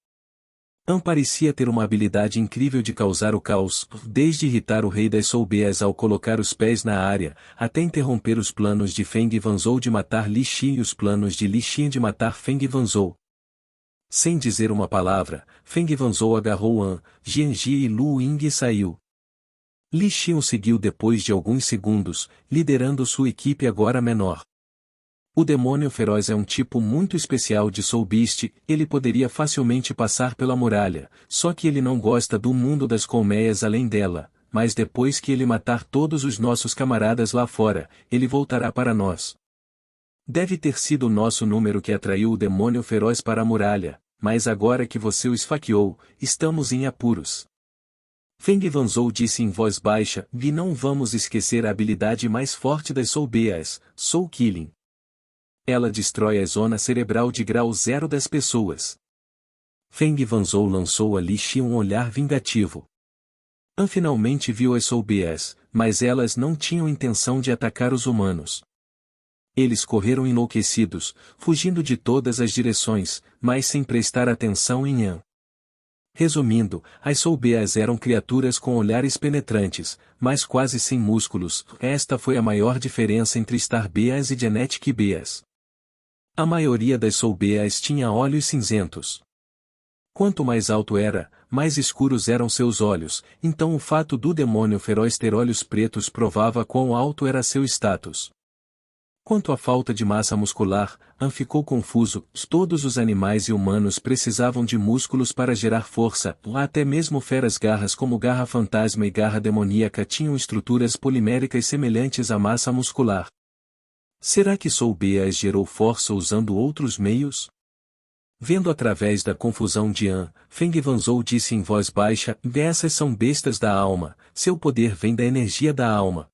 [SPEAKER 1] An parecia ter uma habilidade incrível de causar o caos, desde irritar o rei das soubeias ao colocar os pés na área, até interromper os planos de Feng Wanzhou de matar Li Xian e os planos de Li Xian de matar Feng Wanzhou. Sem dizer uma palavra, Feng Wanzhou agarrou An, Jianjia e Lu Ying e saiu. Li Xian o seguiu depois de alguns segundos, liderando sua equipe agora menor. O demônio feroz é um tipo muito especial de Soul Beast, ele poderia facilmente passar pela muralha, só que ele não gosta do mundo das colmeias além dela, mas depois que ele matar todos os nossos camaradas lá fora, ele voltará para nós. Deve ter sido o nosso número que atraiu o demônio feroz para a muralha, mas agora que você o esfaqueou, estamos em apuros. Feng Wanzhou disse em voz baixa, e não vamos esquecer a habilidade mais forte das soubeias, Soul Killing. Ela destrói a zona cerebral de grau 0 das pessoas. Feng Wanzhou lançou a Li Xian um olhar vingativo. An finalmente viu as Soubeas, mas elas não tinham intenção de atacar os humanos. Eles correram enlouquecidos, fugindo de todas as direções, mas sem prestar atenção em An. Resumindo, as Soubeas eram criaturas com olhares penetrantes, mas quase sem músculos. Esta foi a maior diferença entre Starbeas e Genetic Beas. A maioria das Soubeas tinha olhos cinzentos. Quanto mais alto era, mais escuros eram seus olhos, então o fato do demônio feroz ter olhos pretos provava quão alto era seu status. Quanto à falta de massa muscular, An ficou confuso. Todos os animais e humanos precisavam de músculos para gerar força, até mesmo feras garras como garra fantasma e garra demoníaca tinham estruturas poliméricas semelhantes à massa muscular. Será que Soubeas gerou força usando outros meios? Vendo através da confusão de An, Feng Wanzhou disse em voz baixa: essas são bestas da alma, seu poder vem da energia da alma.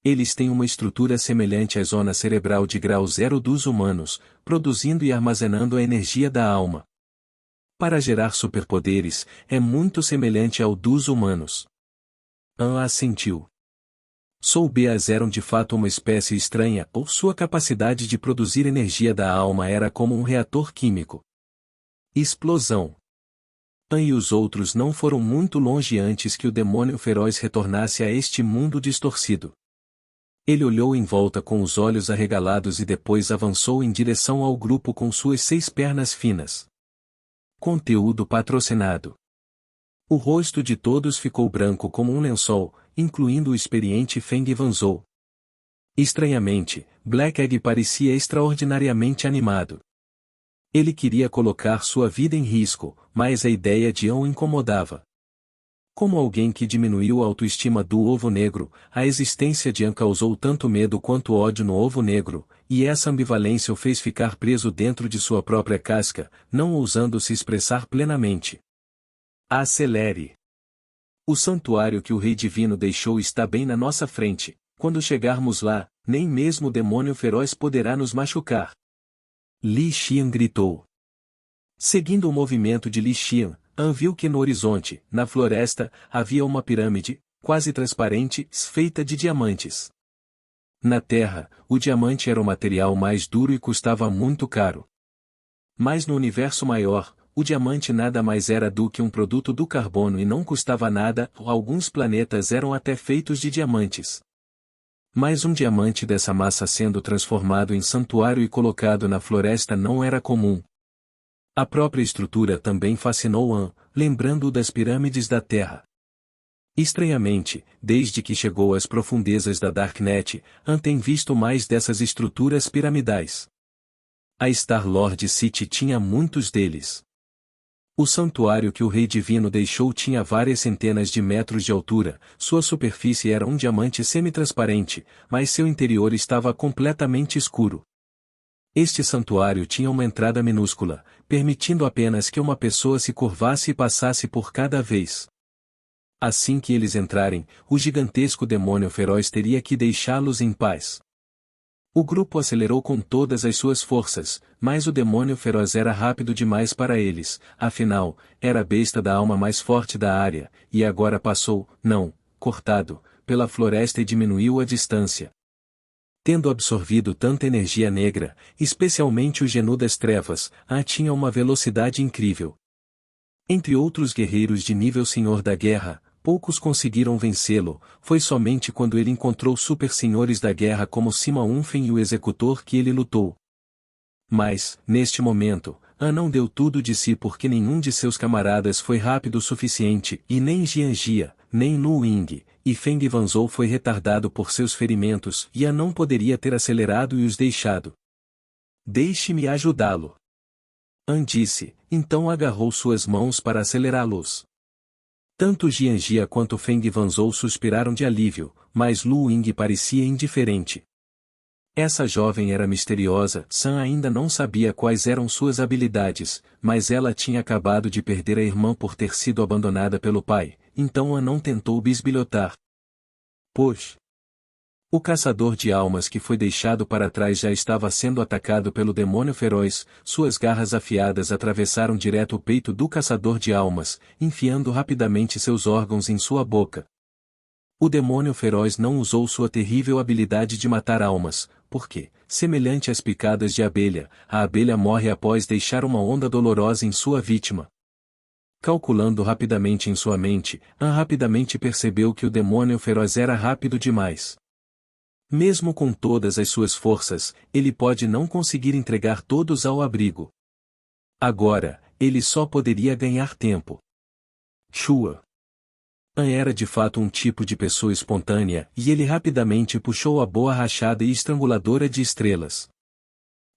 [SPEAKER 1] Eles têm uma estrutura semelhante à zona cerebral de grau zero dos humanos, produzindo e armazenando a energia da alma. Para gerar superpoderes, é muito semelhante ao dos humanos. An assentiu. Soubeas eram de fato uma espécie estranha, ou sua capacidade de produzir energia da alma era como um reator químico. Explosão. An e os outros não foram muito longe antes que o demônio feroz retornasse a este mundo distorcido. Ele olhou em volta com os olhos arregalados e depois avançou em direção ao grupo com suas 6 pernas finas. Conteúdo patrocinado. O rosto de todos ficou branco como um lençol, incluindo o experiente Feng Wanzhou. Estranhamente, Black Egg parecia extraordinariamente animado. Ele queria colocar sua vida em risco, mas a ideia de An o incomodava. Como alguém que diminuiu a autoestima do ovo negro, a existência de An causou tanto medo quanto ódio no ovo negro, e essa ambivalência o fez ficar preso dentro de sua própria casca, não ousando se expressar plenamente. Acelere. O santuário que o Rei Divino deixou está bem na nossa frente. Quando chegarmos lá, nem mesmo o demônio feroz poderá nos machucar. Li Xian gritou. Seguindo o movimento de Li Xian, An viu que no horizonte, na floresta, havia uma pirâmide, quase transparente, feita de diamantes. Na Terra, o diamante era o material mais duro e custava muito caro. Mas no universo maior, o diamante nada mais era do que um produto do carbono e não custava nada. Alguns planetas eram até feitos de diamantes. Mas um diamante dessa massa sendo transformado em santuário e colocado na floresta não era comum. A própria estrutura também fascinou An, lembrando-o das pirâmides da Terra. Estranhamente, desde que chegou às profundezas da Darknet, An tem visto mais dessas estruturas piramidais. A Star-Lord City tinha muitos deles. O santuário que o Rei Divino deixou tinha várias centenas de metros de altura, sua superfície era um diamante semi-transparente, mas seu interior estava completamente escuro. Este santuário tinha uma entrada minúscula, permitindo apenas que uma pessoa se curvasse e passasse por cada vez. Assim que eles entrarem, o gigantesco demônio feroz teria que deixá-los em paz. O grupo acelerou com todas as suas forças, mas o demônio feroz era rápido demais para eles, afinal, era a besta da alma mais forte da área, e agora passou, cortado, pela floresta e diminuiu a distância. Tendo absorvido tanta energia negra, especialmente o Genu das Trevas, An tinha uma velocidade incrível. Entre outros guerreiros de nível Senhor da Guerra, poucos conseguiram vencê-lo, foi somente quando ele encontrou super senhores da guerra como Sima Unfen e o Executor que ele lutou. Mas, neste momento, An não deu tudo de si porque nenhum de seus camaradas foi rápido o suficiente, e nem Jian Jia, nem Lu Ying, e Feng Wanzhou foi retardado por seus ferimentos, e An não poderia ter acelerado e os deixado. Deixe-me ajudá-lo. An disse, então agarrou suas mãos para acelerá-los. Tanto Jian Jia quanto Feng Wanzhou suspiraram de alívio, mas Lu Ying parecia indiferente. Essa jovem era misteriosa, San ainda não sabia quais eram suas habilidades, mas ela tinha acabado de perder a irmã por ter sido abandonada pelo pai, então An não tentou bisbilhotar. Pois. O caçador de almas que foi deixado para trás já estava sendo atacado pelo demônio feroz, suas garras afiadas atravessaram direto o peito do caçador de almas, enfiando rapidamente seus órgãos em sua boca. O demônio feroz não usou sua terrível habilidade de matar almas, porque, semelhante às picadas de abelha, a abelha morre após deixar uma onda dolorosa em sua vítima. Calculando rapidamente em sua mente, An rapidamente percebeu que o demônio feroz era rápido demais. Mesmo com todas as suas forças, ele pode não conseguir entregar todos ao abrigo. Agora, ele só poderia ganhar tempo. Shua. An era de fato um tipo de pessoa espontânea, e ele rapidamente puxou a boa rachada e estranguladora de estrelas.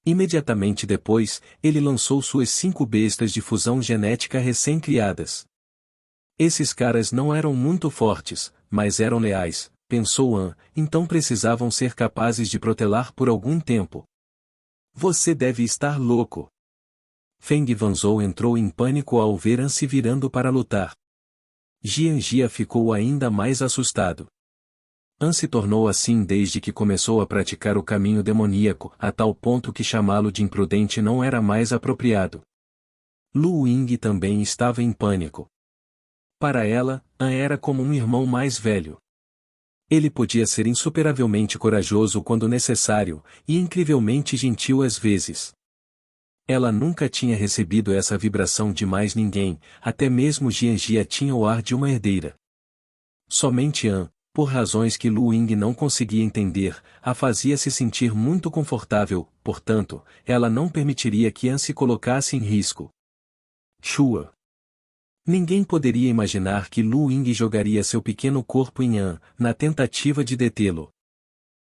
[SPEAKER 1] Imediatamente depois, ele lançou suas 5 bestas de fusão genética recém-criadas. Esses caras não eram muito fortes, mas eram leais, pensou An, então precisavam ser capazes de protelar por algum tempo. Você deve estar louco. Feng Wanzhou entrou em pânico ao ver An se virando para lutar. Jian Jia ficou ainda mais assustado. An se tornou assim desde que começou a praticar o caminho demoníaco, a tal ponto que chamá-lo de imprudente não era mais apropriado. Lu Ying também estava em pânico. Para ela, An era como um irmão mais velho. Ele podia ser insuperavelmente corajoso quando necessário, e incrivelmente gentil às vezes. Ela nunca tinha recebido essa vibração de mais ninguém, até mesmo Jian Jia tinha o ar de uma herdeira. Somente An, por razões que Lu Ying não conseguia entender, a fazia se sentir muito confortável, portanto, ela não permitiria que An se colocasse em risco. Shua. Ninguém poderia imaginar que Lu Ying jogaria seu pequeno corpo em An, na tentativa de detê-lo.